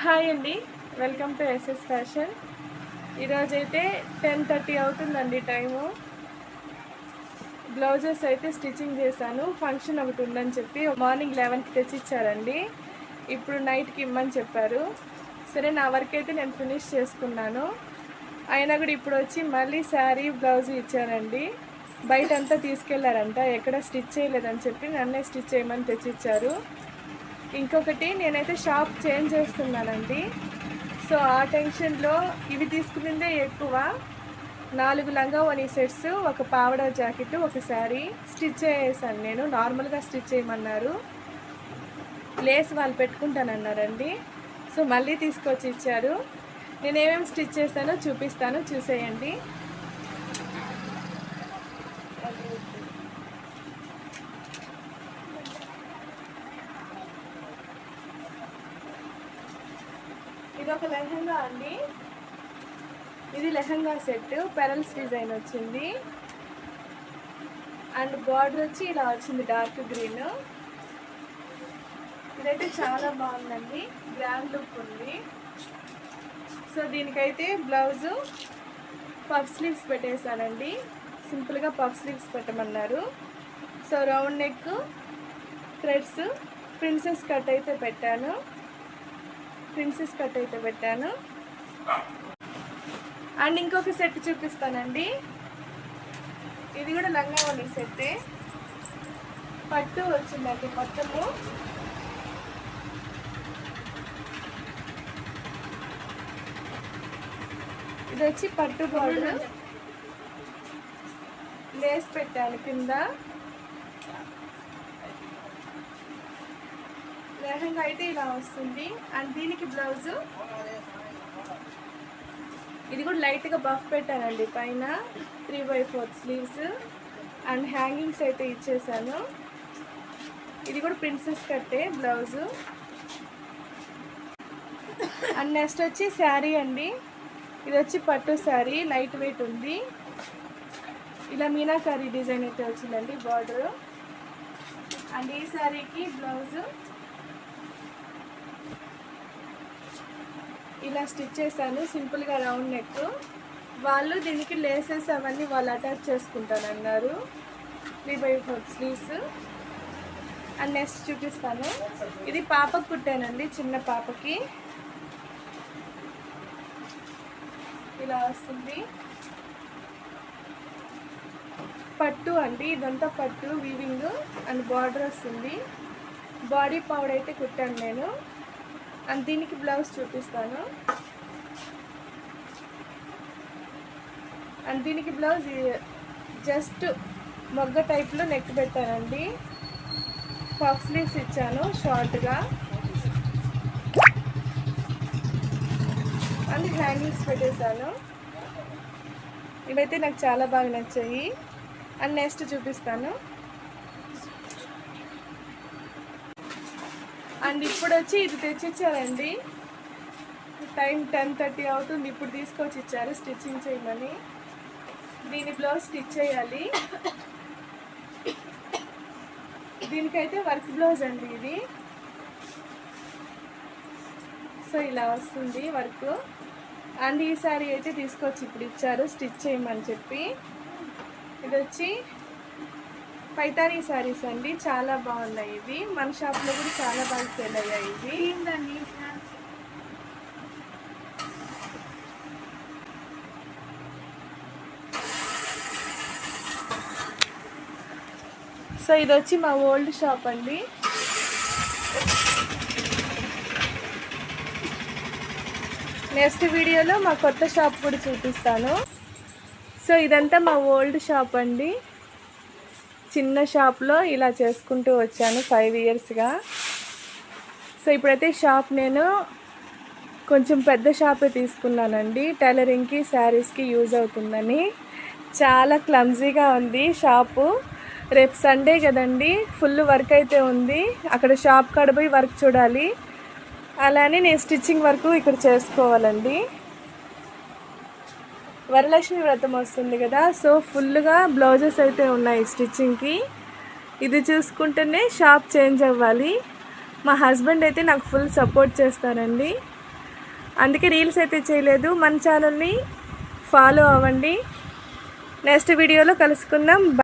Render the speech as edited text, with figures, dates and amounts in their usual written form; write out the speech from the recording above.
Hi అండి, welcome to SS fashion. ఈరోజైతే 10:30 అవుతుందండి టైము. బ్లౌజెస్ అయితే స్టిచ్చింగ్ చేశాను. ఫంక్షన్ ఒకటి ఉందని చెప్పి మార్నింగ్ 11కి తెచ్చిచ్చారండి. ఇప్పుడు నైట్కి ఇమ్మని చెప్పారు. సరే, నా వర్క్ అయితే నేను ఫినిష్ చేసుకున్నాను. అయినా కూడా ఇప్పుడు వచ్చి మళ్ళీ శారీ బ్లౌజ్ ఇచ్చారండి. బయట అంతా తీసుకెళ్లారంట, ఎక్కడ స్టిచ్ చేయలేదని చెప్పి నన్నే స్టిచ్ చేయమని తెచ్చిచ్చారు. ఇంకొకటి, నేనైతే షాప్ చేంజ్ చేస్తున్నానండి. సో ఆ టెన్షన్లో ఇవి తీసుకునిందే ఎక్కువ. 4 లంగా ఓనీ సెట్స్, ఒక పావడా జాకెట్, ఒక శారీ స్టిచ్ చేసాను. నేను నార్మల్గా స్టిచ్ చేయమన్నారు, లేస్ వాళ్ళు పెట్టుకుంటానన్నారండి. సో మళ్ళీ తీసుకొచ్చి ఇచ్చారు. నేనేమేమి స్టిచ్ చేశానో చూపిస్తాను, చూసేయండి. ఇది ఒక లెహంగా అండి. ఇది లెహంగా సెట్, పెరల్స్ డిజైన్ వచ్చింది. అండ్ బార్డర్ వచ్చి ఇలా వచ్చింది, డార్క్ గ్రీన్. ఇదైతే చాలా బాగుందండి, గ్రాండ్ లుక్ ఉంది. సో దీనికైతే బ్లౌజు పఫ్ స్లీవ్స్ పెట్టేశానండి. సింపుల్గా పఫ్ స్లీవ్స్ పెట్టమన్నారు. So round neck, threads, princess cut అయితే పెట్టాను. అండ్ ఇంకొక సెట్ చూపిస్తానండి. ఇది కూడా లంగా ఓనీ సెట్టే, పట్టు వచ్చిందండి మొత్తము. ఇది వచ్చి పట్టు బార్డర్, లేస్ పెట్టాను కింద. లెహంగా అయితే ఇలా వస్తుంది. అండ్ దీనికి బ్లౌజు ఇది కూడా లైట్గా బఫ్ పెట్టానండి పైన, 3/4 స్లీవ్స్. అండ్ హ్యాంగింగ్స్ అయితే ఇచ్చేసాను. ఇది కూడా ప్రిన్సెస్ కట్టే బ్లౌజు. అండ్ నెక్స్ట్ వచ్చి శారీ అండి. ఇది వచ్చి పట్టు శారీ, లైట్ వెయిట్ ఉంది. ఇలా మీనాకారీ డిజైన్ అయితే వచ్చిందండి బార్డరు. అండ్ ఈ శారీకి బ్లౌజు ఇలా స్టిచ్ చేశాను, సింపుల్గా రౌండ్ నెక్. వాళ్ళు దీనికి లేసెస్ అవన్నీ వాళ్ళు అటాచ్ చేసుకుంటానన్నారు. 3/4 స్లీవ్స్. అండ్ నెక్స్ట్ చూపిస్తాను. ఇది పాపకు కుట్టానండి, చిన్న పాపకి. ఇలా వస్తుంది, పట్టు అండి. ఇదంతా పట్టు వీవింగ్. అండ్ బార్డర్ వస్తుంది. బాడీ పౌడర్ అయితే కుట్టాను నేను. అండ్ దీనికి బ్లౌజ్ చూపిస్తాను. అండ్ దీనికి బ్లౌజ్ జస్ట్ మొగ్గ టైప్లో నెక్ పెట్టానండి. పఫ్ స్లీవ్స్ ఇచ్చాను షార్ట్గా. అండ్ హ్యాంగింగ్స్ పెట్టేశాను. ఇవైతే నాకు చాలా బాగా నచ్చాయి. అండ్ నెక్స్ట్ చూపిస్తాను. అండ్ ఇప్పుడు వచ్చి ఇది తెచ్చిచ్చారండి. టైం 10:30 అవుతుంది. ఇప్పుడు తీసుకొచ్చి ఇచ్చారు స్టిచ్చింగ్ చేయమని. దీని బ్లౌజ్ స్టిచ్ చేయాలి. దీనికైతే వర్క్ బ్లౌజ్ అండి ఇది. సో ఇలా వస్తుంది వర్క్. అండ్ ఈ శారీ అయితే తీసుకొచ్చి ఇప్పుడు ఇచ్చారు స్టిచ్ చేయమని చెప్పి. ఇది వచ్చి పైతానీ శారీస్ అండి, చాలా బాగున్నాయి. ఇవి మన షాప్లో కూడా చాలా బాగా సేల్ అయ్యాయి. ఇవి సో ఇది వచ్చి మా ఓల్డ్ షాప్ అండి. నెక్స్ట్ వీడియోలో మా కొత్త షాప్ కూడా చూపిస్తాను. సో ఇదంతా మా ఓల్డ్ షాప్ అండి. చిన్న షాప్లో ఇలా చేసుకుంటూ వచ్చాను 5 ఇయర్స్గా. సో ఇప్పుడైతే షాప్ నేను కొంచెం పెద్ద షాపే తీసుకున్నానండి. టైలరింగ్కి, శారీస్కి యూజ్ అవుతుందని. చాలా క్లమ్జీగా ఉంది షాపు. రేపు సండే కదండి, ఫుల్ వర్క్ అయితే ఉంది. అక్కడ షాప్ కాడ పోయి వర్క్ చూడాలి. అలానే నేను స్టిచ్చింగ్ వర్క్ ఇక్కడ చేసుకోవాలండి. వరలక్ష్మి వ్రతం వస్తుంది కదా, సో ఫుల్గా బ్లౌజెస్ అయితే ఉన్నాయి స్టిచ్చింగ్కి. ఇది చూసుకుంటేనే షాప్ చేంజ్ అవ్వాలి. మా హస్బెండ్ అయితే నాకు ఫుల్ సపోర్ట్ చేస్తారండి. అందుకే రీల్స్ అయితే చేయలేదు. మన ఛానల్ని ఫాలో అవ్వండి. నెక్స్ట్ వీడియోలో కలుసుకుందాం.